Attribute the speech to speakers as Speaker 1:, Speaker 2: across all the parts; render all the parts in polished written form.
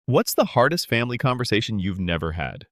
Speaker 1: What's the hardest family conversation you've never had?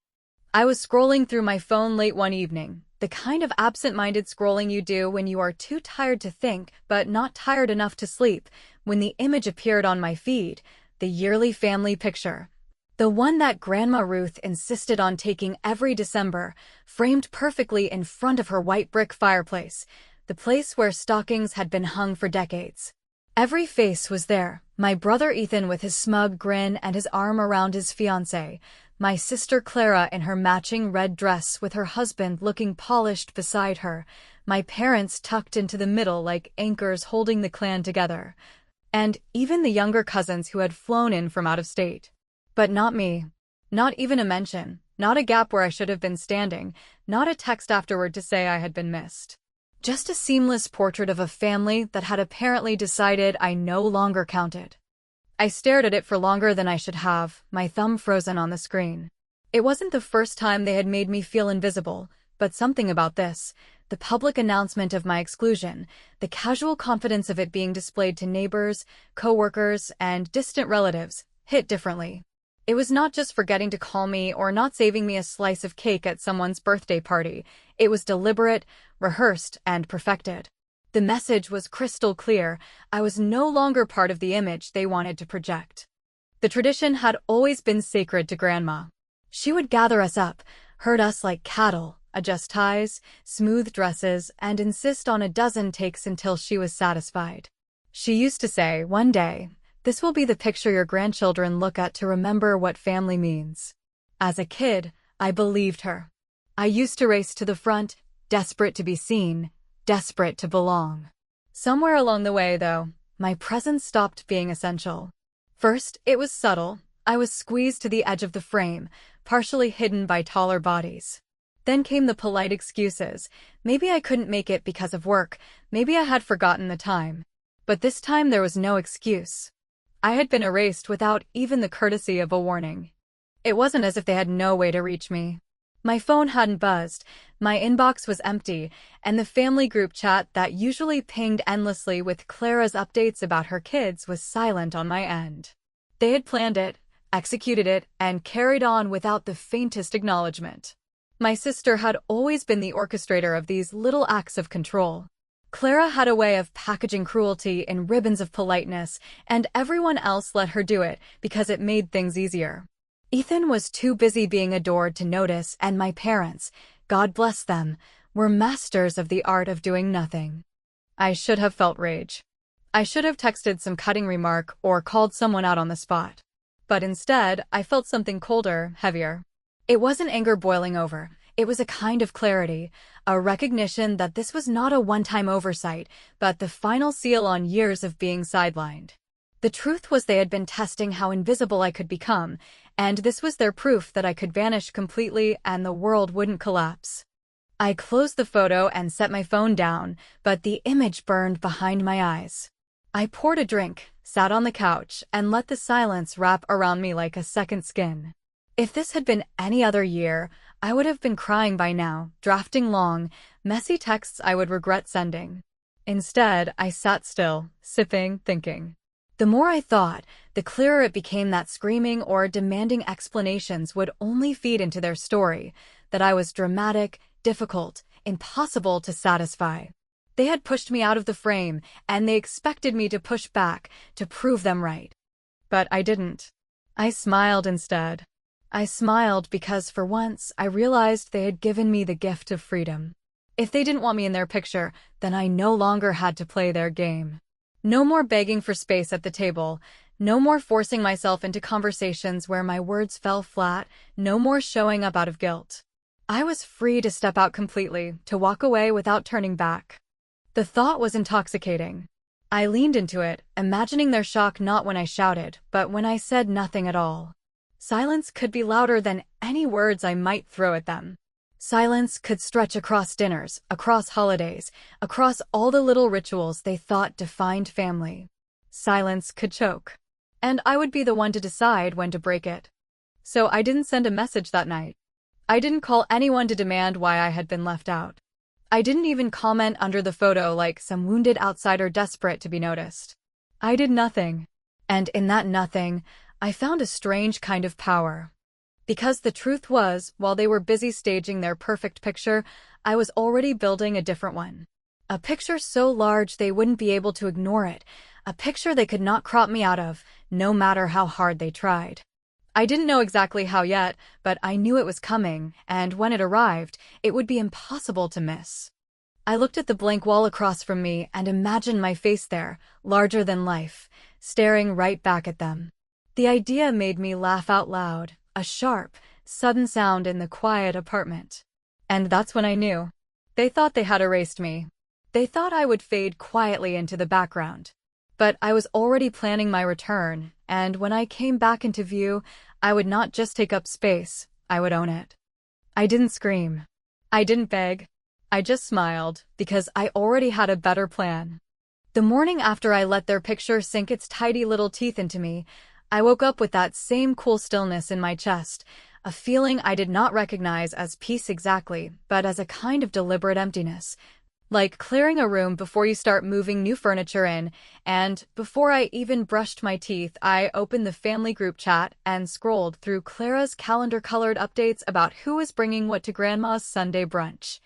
Speaker 2: I was scrolling through my phone late one evening, the kind of absent-minded scrolling you do when you are too tired to think, but not tired enough to sleep, when the image appeared on my feed, the yearly family picture. The one that Grandma Ruth insisted on taking every December, framed perfectly in front of her white brick fireplace, the place where stockings had been hung for decades. Every face was there, my brother Ethan with his smug grin and his arm around his fiancée, my sister Clara in her matching red dress with her husband looking polished beside her, my parents tucked into the middle like anchors holding the clan together, and even the younger cousins who had flown in from out of state. But not me. Not even a mention, not a gap where I should have been standing, not a text afterward to say I had been missed. Just a seamless portrait of a family that had apparently decided I no longer counted. I stared at it for longer than I should have, my thumb frozen on the screen. It wasn't the first time they had made me feel invisible, but something about this, the public announcement of my exclusion, the casual confidence of it being displayed to neighbors, co-workers, and distant relatives, hit differently. It was not just forgetting to call me or not saving me a slice of cake at someone's birthday party. It was deliberate, rehearsed, and perfected. The message was crystal clear. I was no longer part of the image they wanted to project. The tradition had always been sacred to Grandma. She would gather us up, herd us like cattle, adjust ties, smooth dresses, and insist on a dozen takes until she was satisfied. She used to say, "One day, this will be the picture your grandchildren look at to remember what family means." As a kid, I believed her. I used to race to the front, desperate to be seen, desperate to belong. Somewhere along the way, though, my presence stopped being essential. First, it was subtle. I was squeezed to the edge of the frame, partially hidden by taller bodies. Then came the polite excuses. Maybe I couldn't make it because of work, maybe I had forgotten the time. But this time there was no excuse. I had been erased without even the courtesy of a warning. It wasn't as if they had no way to reach me. My phone hadn't buzzed, my inbox was empty, and the family group chat that usually pinged endlessly with Clara's updates about her kids was silent on my end. They had planned it, executed it, and carried on without the faintest acknowledgement. My sister had always been the orchestrator of these little acts of control. Clara had a way of packaging cruelty in ribbons of politeness, and everyone else let her do it because it made things easier. Ethan was too busy being adored to notice, and my parents, God bless them, were masters of the art of doing nothing. I should have felt rage. I should have texted some cutting remark or called someone out on the spot. But instead, I felt something colder, heavier. It wasn't anger boiling over. It was a kind of clarity, a recognition that this was not a one-time oversight, but the final seal on years of being sidelined. The truth was they had been testing how invisible I could become, and this was their proof that I could vanish completely and the world wouldn't collapse. I closed the photo and set my phone down, but the image burned behind my eyes. I poured a drink, sat on the couch, and let the silence wrap around me like a second skin. If this had been any other year, I would have been crying by now, drafting long, messy texts I would regret sending. Instead, I sat still, sipping, thinking. The more I thought, the clearer it became that screaming or demanding explanations would only feed into their story, that I was dramatic, difficult, impossible to satisfy. They had pushed me out of the frame, and they expected me to push back, to prove them right. But I didn't. I smiled instead. I smiled because for once I realized they had given me the gift of freedom. If they didn't want me in their picture, then I no longer had to play their game. No more begging for space at the table, no more forcing myself into conversations where my words fell flat, no more showing up out of guilt. I was free to step out completely, to walk away without turning back. The thought was intoxicating. I leaned into it, imagining their shock not when I shouted, but when I said nothing at all. Silence could be louder than any words I might throw at them. Silence could stretch across dinners, across holidays, across all the little rituals they thought defined family. Silence could choke. And I would be the one to decide when to break it. So I didn't send a message that night. I didn't call anyone to demand why I had been left out. I didn't even comment under the photo like some wounded outsider desperate to be noticed. I did nothing. And in that nothing, I found a strange kind of power. Because the truth was, while they were busy staging their perfect picture, I was already building a different one. A picture so large they wouldn't be able to ignore it. A picture they could not crop me out of, no matter how hard they tried. I didn't know exactly how yet, but I knew it was coming, and when it arrived, it would be impossible to miss. I looked at the blank wall across from me and imagined my face there, larger than life, staring right back at them. The idea made me laugh out loud, a sharp, sudden sound in the quiet apartment. And that's when I knew. They thought they had erased me. They thought I would fade quietly into the background. But I was already planning my return, and when I came back into view, I would not just take up space, I would own it. I didn't scream. I didn't beg. I just smiled, because I already had a better plan. The morning after I let their picture sink its tidy little teeth into me, I woke up with that same cool stillness in my chest, a feeling I did not recognize as peace exactly, but as a kind of deliberate emptiness. Like clearing a room before you start moving new furniture in, and before I even brushed my teeth, I opened the family group chat and scrolled through Clara's calendar-colored updates about who was bringing what to Grandma's Sunday brunch.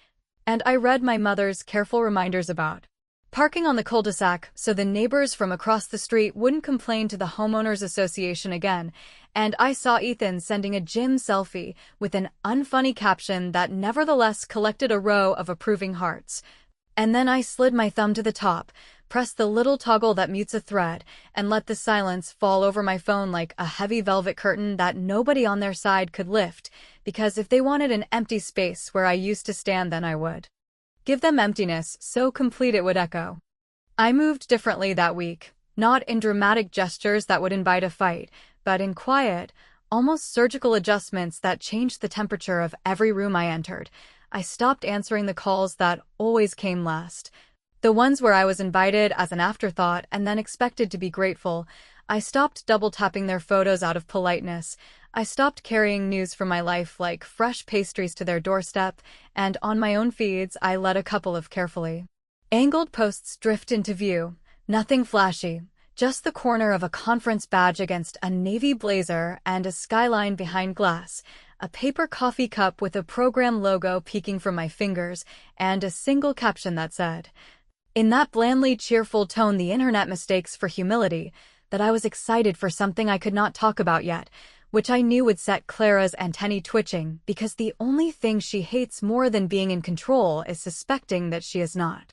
Speaker 2: And I read my mother's careful reminders about parking on the cul-de-sac so the neighbors from across the street wouldn't complain to the homeowners association again, and I saw Ethan sending a gym selfie with an unfunny caption that nevertheless collected a row of approving hearts. And then I slid my thumb to the top, pressed the little toggle that mutes a thread, and let the silence fall over my phone like a heavy velvet curtain that nobody on their side could lift, because if they wanted an empty space where I used to stand, then I would give them emptiness so complete it would echo. I moved differently that week, not in dramatic gestures that would invite a fight, but in quiet, almost surgical adjustments that changed the temperature of every room I entered. I stopped answering the calls that always came last, the ones where I was invited as an afterthought and then expected to be grateful. I stopped double-tapping their photos out of politeness. I stopped carrying news from my life like fresh pastries to their doorstep, and on my own feeds I let a couple of carefully angled posts drift into view. Nothing flashy, just the corner of a conference badge against a navy blazer and a skyline behind glass, a paper coffee cup with a program logo peeking from my fingers, and a single caption that said, in that blandly cheerful tone the internet mistakes for humility, that I was excited for something I could not talk about yet, which I knew would set Clara's antennae twitching, because the only thing she hates more than being in control is suspecting that she is not.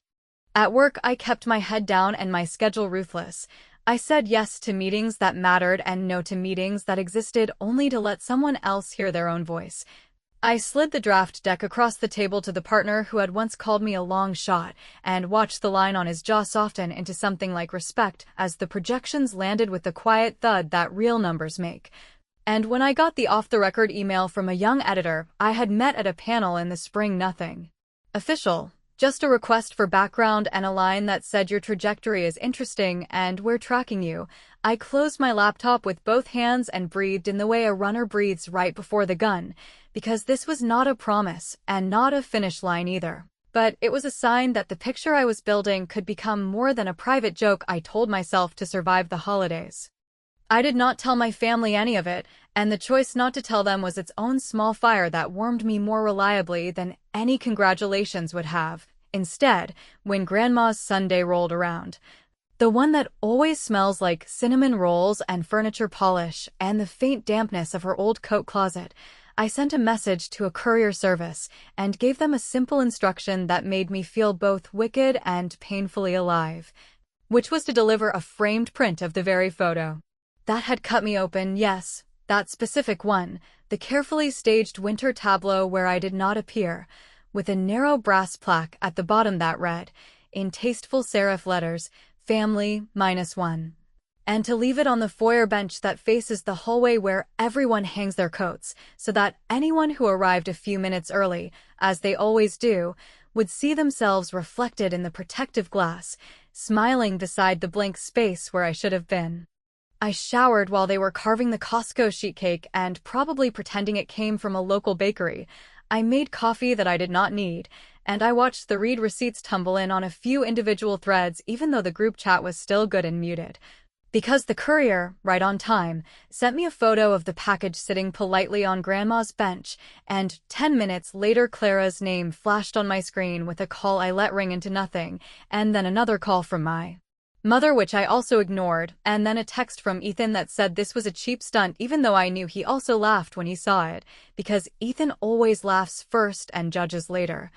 Speaker 2: At work, I kept my head down and my schedule ruthless. I said yes to meetings that mattered and no to meetings that existed only to let someone else hear their own voice. I slid the draft deck across the table to the partner who had once called me a long shot and watched the line on his jaw soften into something like respect as the projections landed with the quiet thud that real numbers make. And when I got the off-the-record email from a young editor I had met at a panel in the spring, nothing official. Just a request for background and a line that said your trajectory is interesting and we're tracking you. I closed my laptop with both hands and breathed in the way a runner breathes right before the gun, because this was not a promise and not a finish line either. But it was a sign that the picture I was building could become more than a private joke I told myself to survive the holidays. I did not tell my family any of it, and the choice not to tell them was its own small fire that warmed me more reliably than any congratulations would have. Instead, when Grandma's Sunday rolled around, the one that always smells like cinnamon rolls and furniture polish and the faint dampness of her old coat closet, I sent a message to a courier service and gave them a simple instruction that made me feel both wicked and painfully alive, which was to deliver a framed print of the very photo that had cut me open. Yes, that specific one, the carefully staged winter tableau where I did not appear, with a narrow brass plaque at the bottom that read, in tasteful serif letters, Family -1. And to leave it on the foyer bench that faces the hallway where everyone hangs their coats, so that anyone who arrived a few minutes early, as they always do, would see themselves reflected in the protective glass, smiling beside the blank space where I should have been. I showered while they were carving the Costco sheet cake and probably pretending it came from a local bakery. I made coffee that I did not need, and I watched the read receipts tumble in on a few individual threads even though the group chat was still good and muted. Because the courier, right on time, sent me a photo of the package sitting politely on Grandma's bench, and 10 minutes later Clara's name flashed on my screen with a call I let ring into nothing, and then another call from my mother which I also ignored, and then a text from Ethan that said this was a cheap stunt even though I knew he also laughed when he saw it, because Ethan always laughs first and judges later.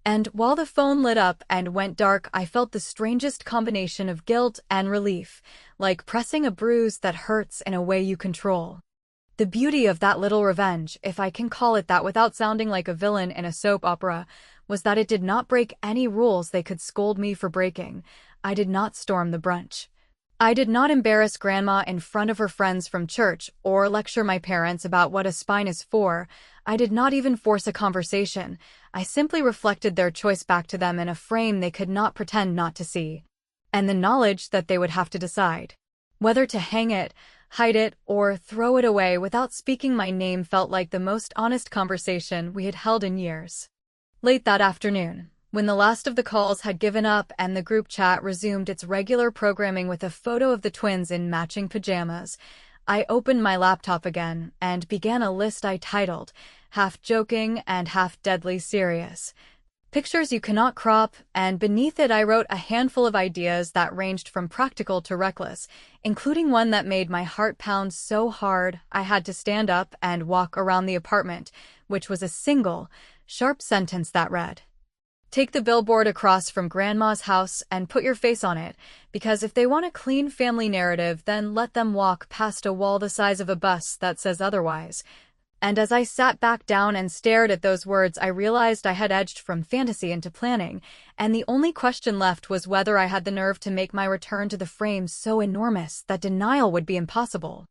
Speaker 2: And while the phone lit up and went dark, I felt the strangest combination of guilt and relief, like pressing a bruise that hurts in a way you control. The beauty of that little revenge, if I can call it that without sounding like a villain in a soap opera, was that it did not break any rules they could scold me for breaking. I did not storm the brunch. I did not embarrass Grandma in front of her friends from church or lecture my parents about what a spine is for. I did not even force a conversation. I simply reflected their choice back to them in a frame they could not pretend not to see. And the knowledge that they would have to decide whether to hang it, hide it, or throw it away without speaking my name felt like the most honest conversation we had held in years. Late that afternoon, when the last of the calls had given up and the group chat resumed its regular programming with a photo of the twins in matching pajamas, I opened my laptop again and began a list I titled, half joking and half deadly serious. Pictures you cannot crop, and beneath it I wrote a handful of ideas that ranged from practical to reckless, including one that made my heart pound so hard I had to stand up and walk around the apartment, which was a single, sharp sentence that read, "Take the billboard across from Grandma's house and put your face on it, because if they want a clean family narrative, then let them walk past a wall the size of a bus that says otherwise." And as I sat back down and stared at those words, I realized I had edged from fantasy into planning, and the only question left was whether I had the nerve to make my return to the frame so enormous that denial would be impossible.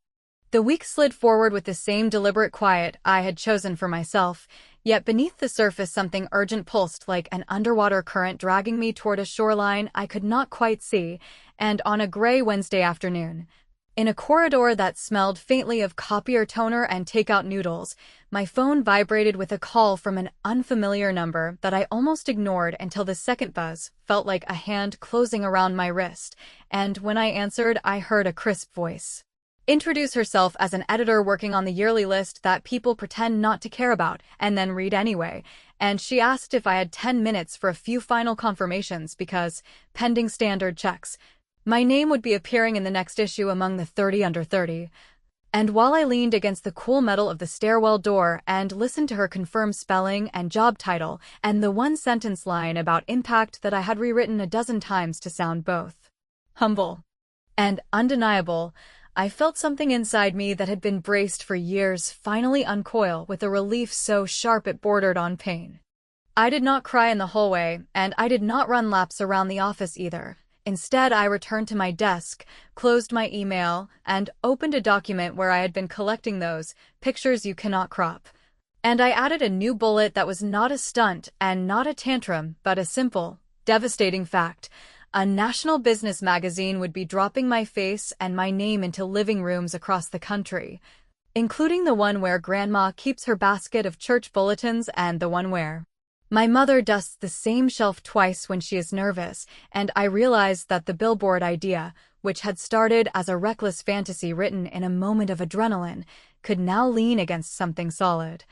Speaker 2: The week slid forward with the same deliberate quiet I had chosen for myself, yet beneath the surface something urgent pulsed like an underwater current dragging me toward a shoreline I could not quite see, and on a gray Wednesday afternoon, in a corridor that smelled faintly of copier toner and takeout noodles, my phone vibrated with a call from an unfamiliar number that I almost ignored until the second buzz felt like a hand closing around my wrist, and when I answered, I heard a crisp voice introduce herself as an editor working on the yearly list that people pretend not to care about and then read anyway, and she asked if I had 10 minutes for a few final confirmations because, pending standard checks, my name would be appearing in the next issue among the 30 under 30. And while I leaned against the cool metal of the stairwell door and listened to her confirm spelling and job title and the one-sentence line about impact that I had rewritten a dozen times to sound both humble and undeniable, I felt something inside me that had been braced for years finally uncoil with a relief so sharp it bordered on pain. I did not cry in the hallway, and I did not run laps around the office either. Instead, I returned to my desk, closed my email, and opened a document where I had been collecting those pictures you cannot crop. And I added a new bullet that was not a stunt and not a tantrum, but a simple, devastating fact. A national business magazine would be dropping my face and my name into living rooms across the country, including the one where Grandma keeps her basket of church bulletins and the one where my mother dusts the same shelf twice when she is nervous, and I realized that the billboard idea, which had started as a reckless fantasy written in a moment of adrenaline, could now lean against something solid.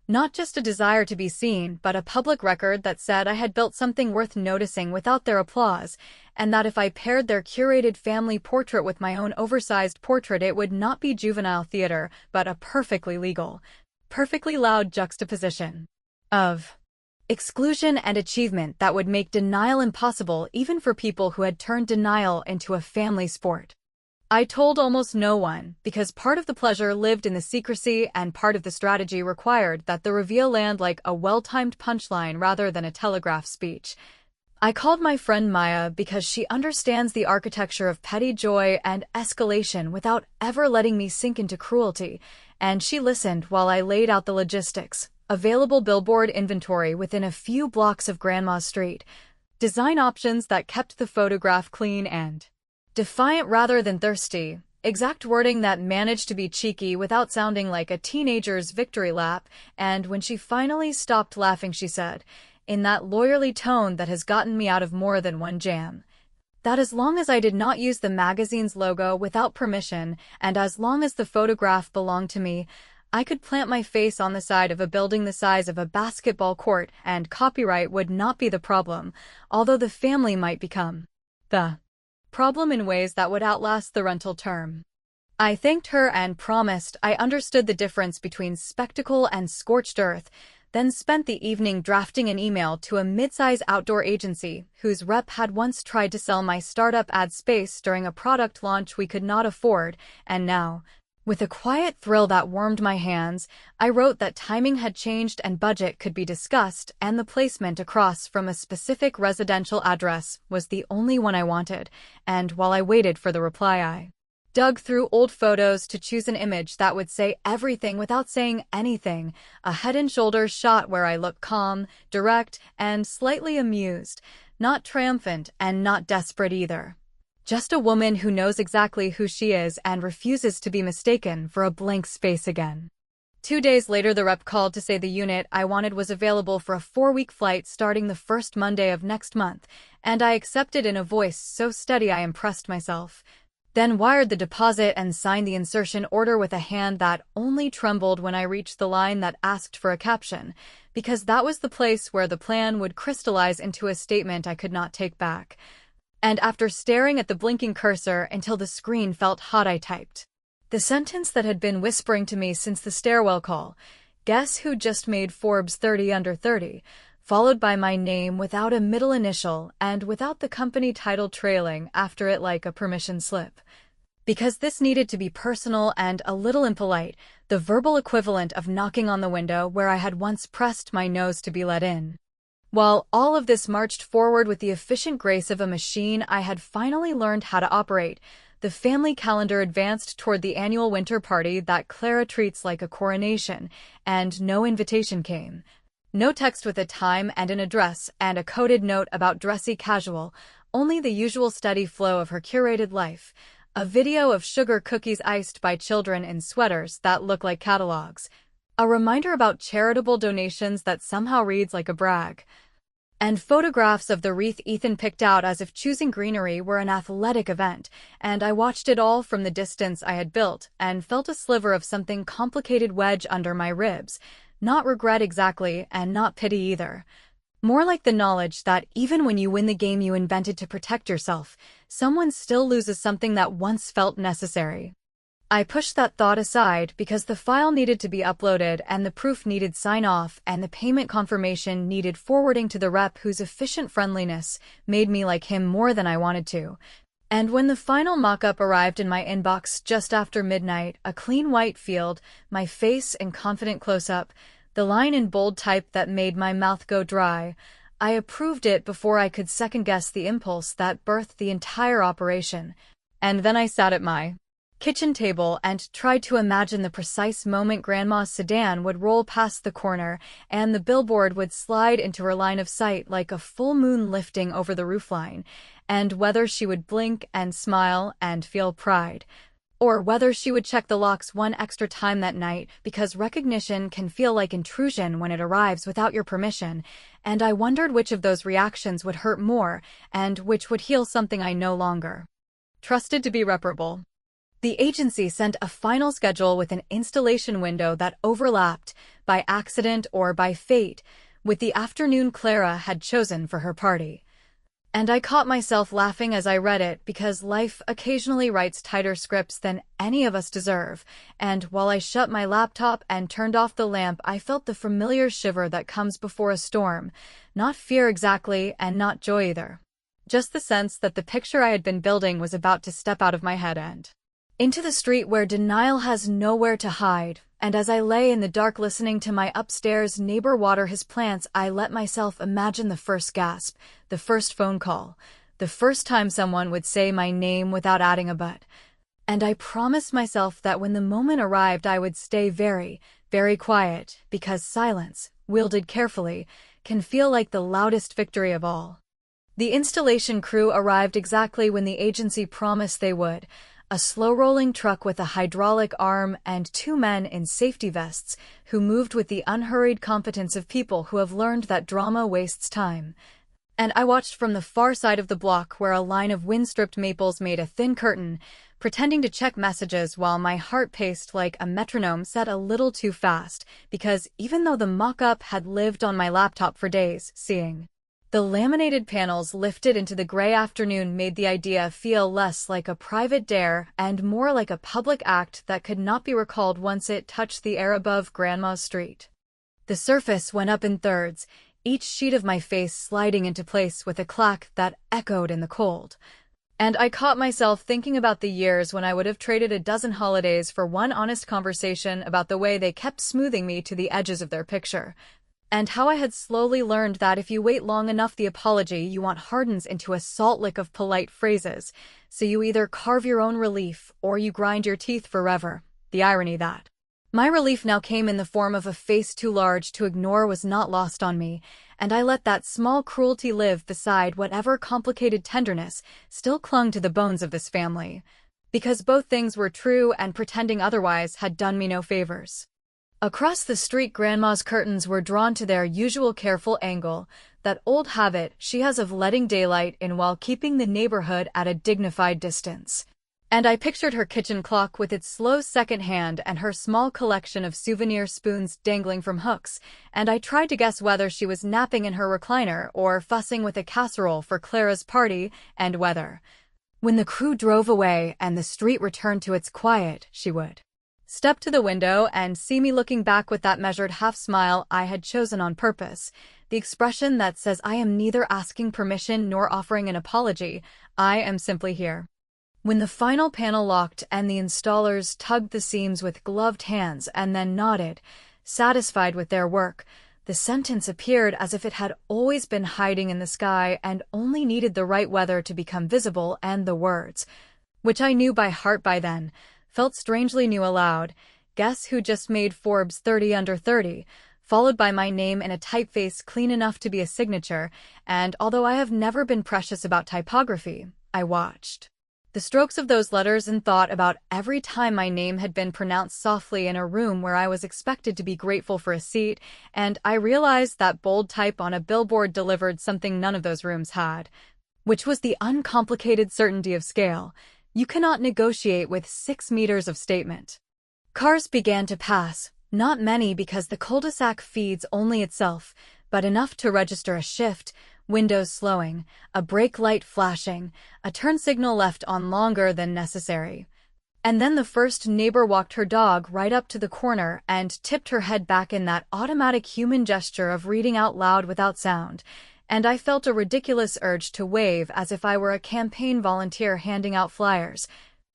Speaker 2: Not just a desire to be seen, but a public record that said I had built something worth noticing without their applause, and that if I paired their curated family portrait with my own oversized portrait, it would not be juvenile theater, but a perfectly legal, perfectly loud juxtaposition of exclusion and achievement that would make denial impossible even for people who had turned denial into a family sport. I told almost no one, because part of the pleasure lived in the secrecy and part of the strategy required that the reveal land like a well-timed punchline rather than a telegraph speech. I called my friend Maya because she understands the architecture of petty joy and escalation without ever letting me sink into cruelty, and she listened while I laid out the logistics. Available billboard inventory within a few blocks of Grandma's street, design options that kept the photograph clean and defiant rather than thirsty, exact wording that managed to be cheeky without sounding like a teenager's victory lap, and when she finally stopped laughing she said, in that lawyerly tone that has gotten me out of more than one jam, that as long as I did not use the magazine's logo without permission, and as long as the photograph belonged to me, I could plant my face on the side of a building the size of a basketball court, and copyright would not be the problem, although the family might become the problem in ways that would outlast the rental term. I thanked her and promised I understood the difference between spectacle and scorched earth, then spent the evening drafting an email to a mid-size outdoor agency whose rep had once tried to sell my startup ad space during a product launch we could not afford, and now, with a quiet thrill that warmed my hands, I wrote that timing had changed and budget could be discussed, and the placement across from a specific residential address was the only one I wanted, and while I waited for the reply I dug through old photos to choose an image that would say everything without saying anything, a head and shoulders shot where I look calm, direct, and slightly amused, not triumphant and not desperate either. Just a woman who knows exactly who she is and refuses to be mistaken for a blank space again. 2 days later, the rep called to say the unit I wanted was available for a 4-week flight starting the first Monday of next month, and I accepted in a voice so steady I impressed myself. Then wired the deposit and signed the insertion order with a hand that only trembled when I reached the line that asked for a caption, because that was the place where the plan would crystallize into a statement I could not take back. And after staring at the blinking cursor until the screen felt hot, I typed the sentence that had been whispering to me since the stairwell call: "Guess who just made Forbes 30 under 30?" followed by my name without a middle initial and without the company title trailing after it like a permission slip. Because this needed to be personal and a little impolite, the verbal equivalent of knocking on the window where I had once pressed my nose to be let in. While all of this marched forward with the efficient grace of a machine I had finally learned how to operate, the family calendar advanced toward the annual winter party that Clara treats like a coronation, and no invitation came. No text with a time and an address and a coded note about dressy casual, only the usual steady flow of her curated life. A video of sugar cookies iced by children in sweaters that look like catalogs. A reminder about charitable donations that somehow reads like a brag. And photographs of the wreath Ethan picked out as if choosing greenery were an athletic event, and I watched it all from the distance I had built and felt a sliver of something complicated wedge under my ribs. Not regret exactly, and not pity either. More like the knowledge that even when you win the game you invented to protect yourself, someone still loses something that once felt necessary. I pushed that thought aside because the file needed to be uploaded and the proof needed sign-off and the payment confirmation needed forwarding to the rep whose efficient friendliness made me like him more than I wanted to. And when the final mock-up arrived in my inbox just after midnight, a clean white field, my face in confident close-up, the line in bold type that made my mouth go dry, I approved it before I could second-guess the impulse that birthed the entire operation. And then I sat at my kitchen table and tried to imagine the precise moment Grandma's sedan would roll past the corner and the billboard would slide into her line of sight like a full moon lifting over the roofline, and whether she would blink and smile and feel pride, or whether she would check the locks one extra time that night because recognition can feel like intrusion when it arrives without your permission, and I wondered which of those reactions would hurt more and which would heal something I no longer trusted to be reparable. The agency sent a final schedule with an installation window that overlapped, by accident or by fate, with the afternoon Clara had chosen for her party. And I caught myself laughing as I read it because life occasionally writes tighter scripts than any of us deserve, and while I shut my laptop and turned off the lamp I felt the familiar shiver that comes before a storm, not fear exactly and not joy either. Just the sense that the picture I had been building was about to step out of my head and into the street where denial has nowhere to hide, and as I lay in the dark listening to my upstairs neighbor water his plants, I let myself imagine the first gasp, the first phone call, the first time someone would say my name without adding a but. And I promised myself that when the moment arrived I would stay very, very quiet, because silence, wielded carefully, can feel like the loudest victory of all. The installation crew arrived exactly when the agency promised they would. A slow-rolling truck with a hydraulic arm and 2 men in safety vests who moved with the unhurried competence of people who have learned that drama wastes time. And I watched from the far side of the block where a line of wind-stripped maples made a thin curtain, pretending to check messages while my heart paced like a metronome set a little too fast, because even though the mock-up had lived on my laptop for days, seeing the laminated panels lifted into the gray afternoon made the idea feel less like a private dare and more like a public act that could not be recalled once it touched the air above Grandma's street. The surface went up in thirds, each sheet of my face sliding into place with a clack that echoed in the cold. And I caught myself thinking about the years when I would have traded a dozen holidays for one honest conversation about the way they kept smoothing me to the edges of their picture, and how I had slowly learned that if you wait long enough, the apology you want hardens into a salt lick of polite phrases, so you either carve your own relief or you grind your teeth forever. The irony that my relief now came in the form of a face too large to ignore was not lost on me, and I let that small cruelty live beside whatever complicated tenderness still clung to the bones of this family, because both things were true and pretending otherwise had done me no favors. Across the street, Grandma's curtains were drawn to their usual careful angle, that old habit she has of letting daylight in while keeping the neighborhood at a dignified distance. And I pictured her kitchen clock with its slow second hand and her small collection of souvenir spoons dangling from hooks, and I tried to guess whether she was napping in her recliner or fussing with a casserole for Clara's party, and whether, when the crew drove away and the street returned to its quiet, she would step to the window and see me looking back with that measured half-smile I had chosen on purpose, the expression that says I am neither asking permission nor offering an apology, I am simply here. When the final panel locked and the installers tugged the seams with gloved hands and then nodded, satisfied with their work, the sentence appeared as if it had always been hiding in the sky and only needed the right weather to become visible, and the words, which I knew by heart by then, felt strangely new aloud. Guess who just made Forbes 30 under 30, followed by my name in a typeface clean enough to be a signature, and although I have never been precious about typography, I watched the strokes of those letters and thought about every time my name had been pronounced softly in a room where I was expected to be grateful for a seat, and I realized that bold type on a billboard delivered something none of those rooms had, which was the uncomplicated certainty of scale. You cannot negotiate with 6 meters of statement. Cars began to pass, not many because the cul-de-sac feeds only itself, but enough to register a shift, windows slowing, a brake light flashing, a turn signal left on longer than necessary. And then the first neighbor walked her dog right up to the corner and tipped her head back in that automatic human gesture of reading out loud without sound, and I felt a ridiculous urge to wave as if I were a campaign volunteer handing out flyers,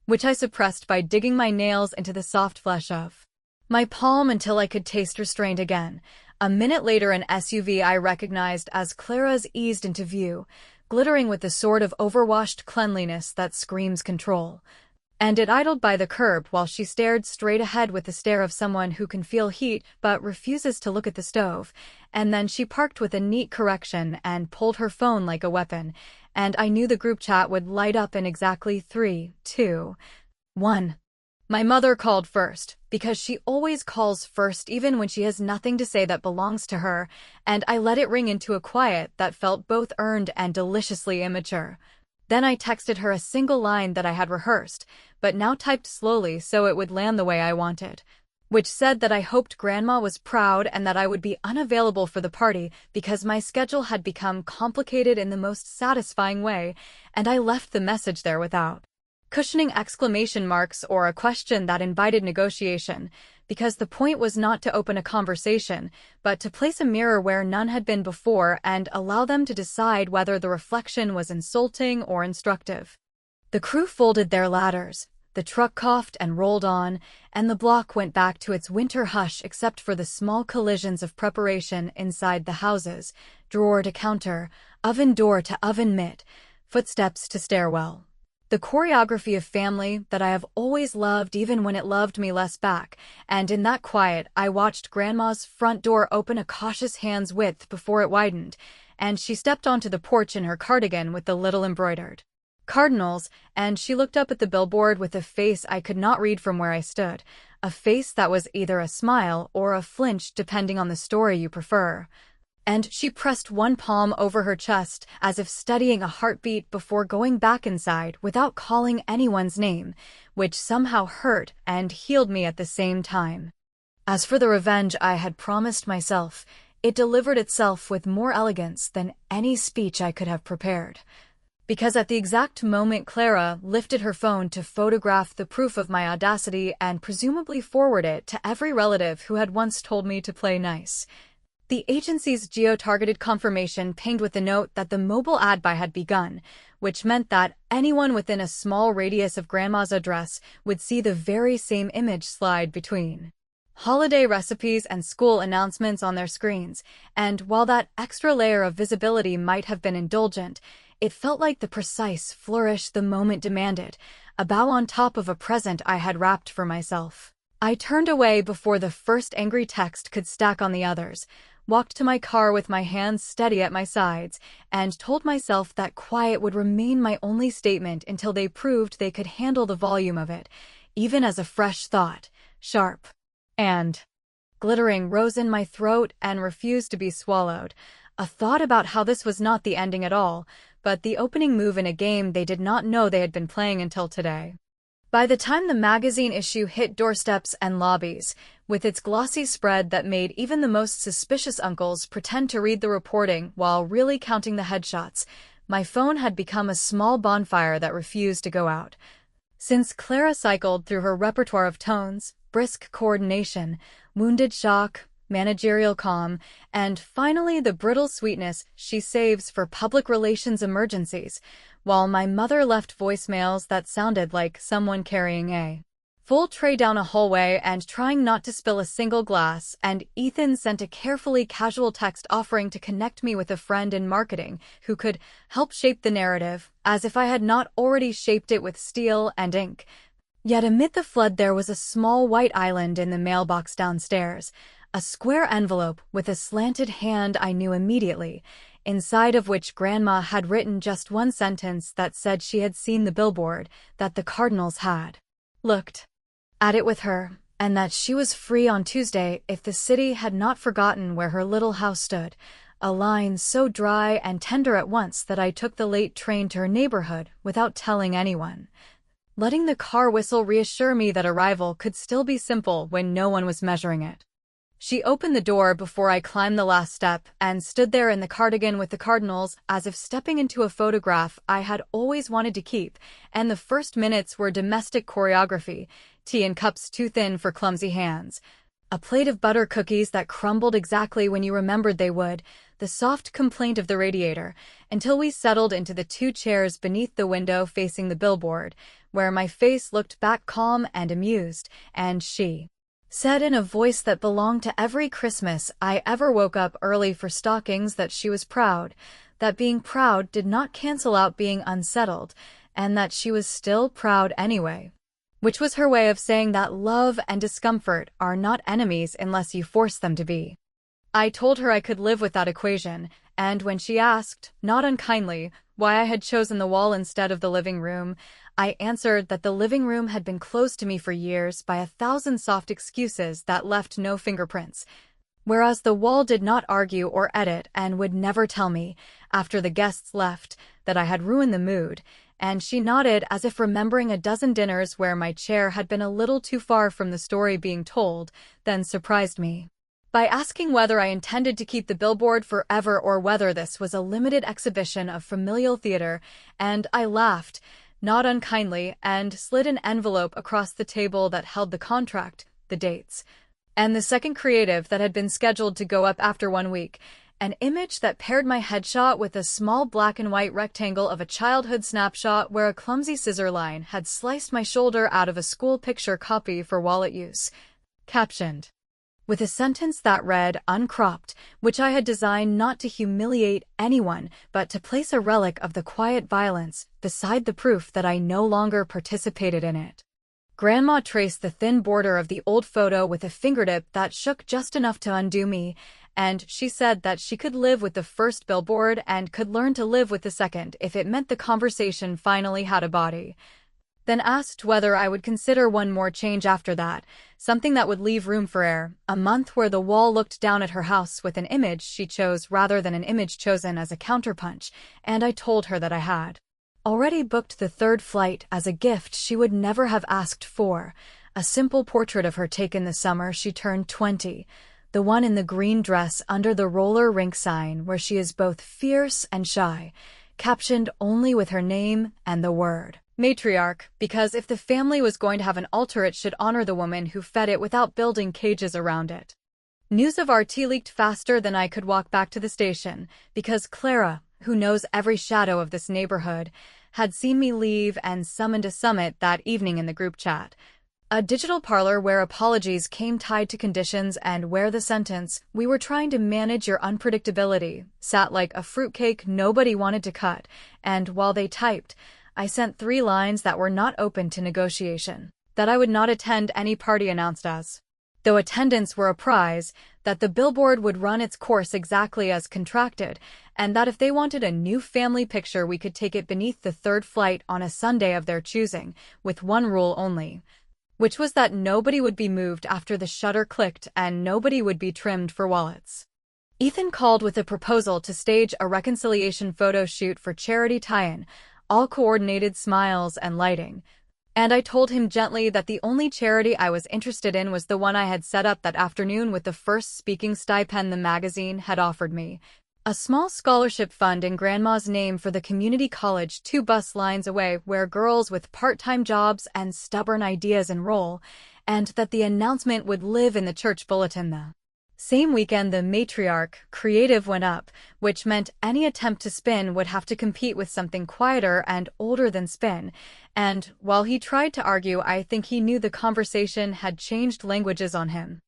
Speaker 2: which I suppressed by digging my nails into the soft flesh of my palm until I could taste restraint again. A minute later, an SUV I recognized as Clara's eased into view, glittering with the sort of overwashed cleanliness that screams control. And it idled by the curb while she stared straight ahead with the stare of someone who can feel heat but refuses to look at the stove, and then she parked with a neat correction and pulled her phone like a weapon, and I knew the group chat would light up in exactly 3, 2, 1. My mother called first, because she always calls first even when she has nothing to say that belongs to her, and I let it ring into a quiet that felt both earned and deliciously immature. Then I texted her a single line that I had rehearsed, but now typed slowly so it would land the way I wanted, which said that I hoped Grandma was proud and that I would be unavailable for the party because my schedule had become complicated in the most satisfying way, and I left the message there without cushioning exclamation marks or a question that invited negotiation, because the point was not to open a conversation, but to place a mirror where none had been before and allow them to decide whether the reflection was insulting or instructive. The crew folded their ladders, the truck coughed and rolled on, and the block went back to its winter hush except for the small collisions of preparation inside the houses, drawer to counter, oven door to oven mitt, footsteps to stairwell. The choreography of family that I have always loved even when it loved me less back, and in that quiet I watched Grandma's front door open a cautious hand's width before it widened, and she stepped onto the porch in her cardigan with the little embroidered cardinals, and she looked up at the billboard with a face I could not read from where I stood, a face that was either a smile or a flinch depending on the story you prefer. and she pressed one palm over her chest as if studying a heartbeat before going back inside without calling anyone's name, which somehow hurt and healed me at the same time. As for the revenge I had promised myself, it delivered itself with more elegance than any speech I could have prepared. Because at the exact moment Clara lifted her phone to photograph the proof of my audacity and presumably forward it to every relative who had once told me to play nice, the agency's geo-targeted confirmation pinged with the note that the mobile ad buy had begun, which meant that anyone within a small radius of Grandma's address would see the very same image slide between holiday recipes and school announcements on their screens, and while that extra layer of visibility might have been indulgent, it felt like the precise flourish the moment demanded, a bow on top of a present I had wrapped for myself. I turned away before the first angry text could stack on the others, walked to my car with my hands steady at my sides, and told myself that quiet would remain my only statement until they proved they could handle the volume of it, even as a fresh thought, sharp and glittering, rose in my throat and refused to be swallowed. A thought about how this was not the ending at all, but the opening move in a game they did not know they had been playing until today. By the time the magazine issue hit doorsteps and lobbies, with its glossy spread that made even the most suspicious uncles pretend to read the reporting while really counting the headshots, my phone had become a small bonfire that refused to go out. Since Clara cycled through her repertoire of tones, brisk coordination, wounded shock, managerial calm, and finally the brittle sweetness she saves for public relations emergencies, while my mother left voicemails that sounded like someone carrying a full tray down a hallway and trying not to spill a single glass, and Ethan sent a carefully casual text offering to connect me with a friend in marketing who could help shape the narrative, as if I had not already shaped it with steel and ink. Yet amid the flood there was a small white island in the mailbox downstairs, a square envelope with a slanted hand I knew immediately, inside of which Grandma had written just one sentence that said she had seen the billboard, that the Cardinals had looked at it with her, and that she was free on Tuesday if the city had not forgotten where her little house stood, a line so dry and tender at once that I took the late train to her neighborhood without telling anyone, letting the car whistle reassure me that arrival could still be simple when no one was measuring it. She opened the door before I climbed the last step and stood there in the cardigan with the Cardinals as if stepping into a photograph I had always wanted to keep, and the first minutes were domestic choreography, tea in cups too thin for clumsy hands, a plate of butter cookies that crumbled exactly when you remembered they would, the soft complaint of the radiator, until we settled into the two chairs beneath the window facing the billboard, where my face looked back calm and amused, and she said in a voice that belonged to every Christmas I ever woke up early for stockings that she was proud, that being proud did not cancel out being unsettled, and that she was still proud anyway. Which was her way of saying that love and discomfort are not enemies unless you force them to be. I told her I could live with that equation, and when she asked, not unkindly, why I had chosen the wall instead of the living room, I answered that the living room had been closed to me for years by 1,000 soft excuses that left no fingerprints, whereas the wall did not argue or edit and would never tell me, after the guests left, that I had ruined the mood, and she nodded as if remembering a dozen dinners where my chair had been a little too far from the story being told, then surprised me by asking whether I intended to keep the billboard forever or whether this was a limited exhibition of familial theater, and I laughed, not unkindly, and slid an envelope across the table that held the contract, the dates, and the second creative that had been scheduled to go up after 1 week, an image that paired my headshot with a small black and white rectangle of a childhood snapshot where a clumsy scissor line had sliced my shoulder out of a school picture copy for wallet use. Captioned, with a sentence that read, uncropped, which I had designed not to humiliate anyone, but to place a relic of the quiet violence beside the proof that I no longer participated in it. Grandma traced the thin border of the old photo with a fingertip that shook just enough to undo me, and she said that she could live with the first billboard and could learn to live with the second if it meant the conversation finally had a body. then asked whether I would consider one more change after that, something that would leave room for error, a month where the wall looked down at her house with an image she chose rather than an image chosen as a counterpunch, and I told her that I had already booked the third flight as a gift she would never have asked for, a simple portrait of her taken the summer she turned 20, the one in the green dress under the roller rink sign where she is both fierce and shy, captioned only with her name and the word matriarch, because if the family was going to have an altar it should honor the woman who fed it without building cages around it. News of our tea leaked faster than I could walk back to the station, because Clara, who knows every shadow of this neighborhood, had seen me leave and summoned a summit that evening in the group chat. A digital parlor where apologies came tied to conditions and where the sentence, "We were trying to manage your unpredictability," sat like a fruitcake nobody wanted to cut, and while they typed, I sent 3 lines that were not open to negotiation. That I would not attend any party announced as, though attendance were a prize, that the Billboard would run its course exactly as contracted, and that if they wanted a new family picture we could take it beneath the third flight on a Sunday of their choosing, with one rule only, which was that nobody would be moved after the shutter clicked and nobody would be trimmed for wallets. Ethan called with a proposal to stage a reconciliation photo shoot for charity tie-in, all coordinated smiles and lighting, and I told him gently that the only charity I was interested in was the one I had set up that afternoon with the first speaking stipend the magazine had offered me, a small scholarship fund in Grandma's name for the community college 2 bus lines away where girls with part-time jobs and stubborn ideas enroll, and that the announcement would live in the church bulletin the same weekend the matriarch creative went up, which meant any attempt to spin would have to compete with something quieter and older than spin, and while he tried to argue I think he knew the conversation had changed languages on him.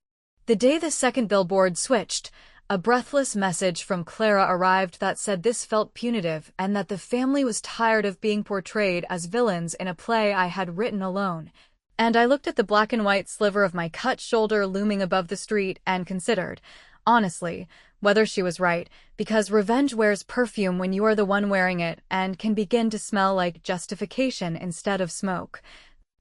Speaker 2: The day the second billboard switched, a breathless message from Clara arrived that said this felt punitive and that the family was tired of being portrayed as villains in a play I had written alone. And I looked at the black and white sliver of my cut shoulder looming above the street and considered, honestly, whether she was right, because revenge wears perfume when you are the one wearing it and can begin to smell like justification instead of smoke.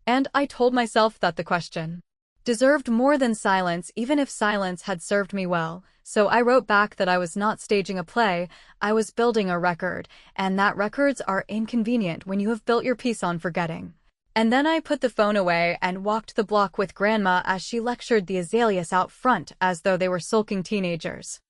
Speaker 2: And I told myself that the question deserved more than silence even if silence had served me well, so I wrote back that I was not staging a play, I was building a record, and that records are inconvenient when you have built your piece on forgetting. And then I put the phone away and walked the block with Grandma as she lectured the azaleas out front as though they were sulking teenagers.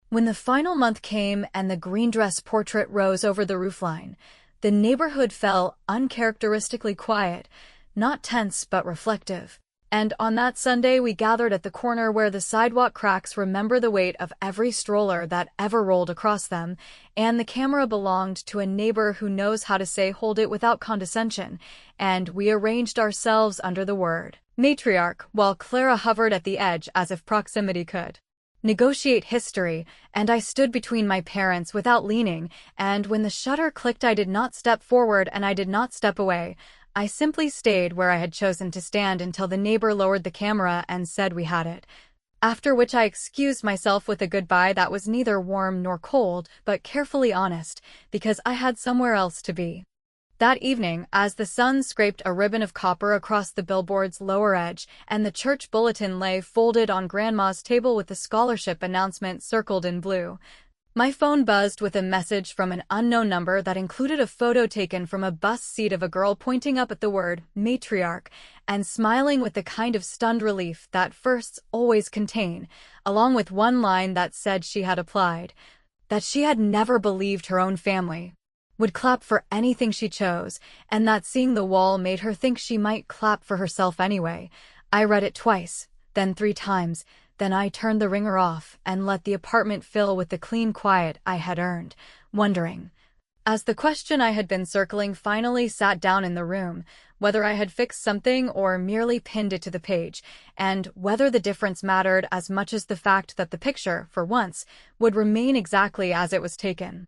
Speaker 2: When the final month came and the green dress portrait rose over the roofline, the neighborhood fell uncharacteristically quiet, not tense but reflective. And on that Sunday we gathered at the corner where the sidewalk cracks remember the weight of every stroller that ever rolled across them, and the camera belonged to a neighbor who knows how to say hold it without condescension, and we arranged ourselves under the word matriarch while Clara hovered at the edge as if proximity could negotiate history, and I stood between my parents without leaning, and when the shutter clicked I did not step forward and I did not step away. I simply stayed where I had chosen to stand until the neighbor lowered the camera and said we had it, after which I excused myself with a goodbye that was neither warm nor cold, but carefully honest, because I had somewhere else to be. That evening, as the sun scraped a ribbon of copper across the billboard's lower edge and the church bulletin lay folded on Grandma's table with the scholarship announcement circled in blue, my phone buzzed with a message from an unknown number that included a photo taken from a bus seat of a girl pointing up at the word matriarch and smiling with the kind of stunned relief that firsts always contain, along with one line that said she had applied, that she had never believed her own family would clap for anything she chose, and that seeing the wall made her think she might clap for herself anyway. I read it twice, then 3 times, then I turned the ringer off and let the apartment fill with the clean quiet I had earned, wondering, as the question I had been circling finally sat down in the room, whether I had fixed something or merely pinned it to the page, and whether the difference mattered as much as the fact that the picture, for once, would remain exactly as it was taken.